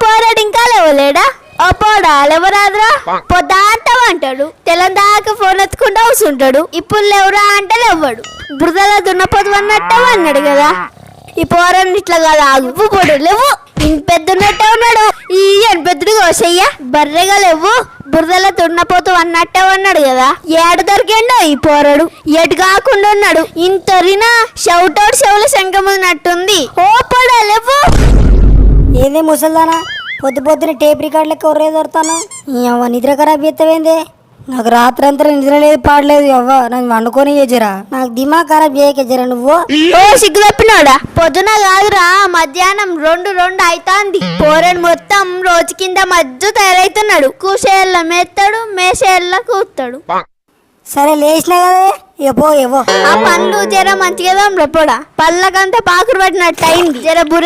పోరాడు ఇంకా లేవలేడా? ఓ పోడా లేవరాదురా, పొద్దాంతా అంటాడు, తెలందాకా ఫోన్ ఎత్తుకుంటూ కూర్చుంటాడు. ఇప్పుడు లేవురా అంటే లేవ్వడు. బురదలో దున్నపోతు అన్నట్టు అన్నాడు కదా. ఈ పోరాన్ని ఇట్లా కాదు, ఆగు పోడు లేవు. ఇంత పెద్ద ఉన్నట్టే ఉన్నాడు. ఈ పెద్దడు కోసయ్యా బర్రెగా లేవు, బురదలో దున్నపోతు అన్నట్టే అన్నాడు కదా. ఏడు దొరికిండో ఈ పోరాడు, ఎటు కాకుండా ఉన్నాడు. ఇంతరినా షౌటౌట్ చెవుల శంఖమున్నట్టుంది. ఓ పోడా లేవు. ఏంది ముసల్దానా పొద్దు పొద్దున టేప్ రికార్డ్ లెక్క ఒరే దొరుకుతాను. నిద్ర ఖరాబ్ చేస్తావేంది? నాకు రాత్రి అంతా నిద్ర లేదు పాడలేదు. అవ్వ నాకు వండుకొని చేజరా, నాకు దిమాగ్ ఖరాబ్ చేయకెజరా నువ్వు. ఓ సిగ్గు తప్పినోడా, పొద్దున కాదురా మధ్యాహ్నం 2 అయితాంది. పోరడు మొత్తం రోజు కింద మధ్య తయారైతున్నాడు. కూసేళ్ళ మెత్తాడు, మేసేళ్ళ కూతాడు. సరే లేచినా కదా, ఎపో ఆ పళ్ళు జర మంచిగా పోడా, పళ్ళకంతా పాకురు పట్టినట్టు అయింది. జర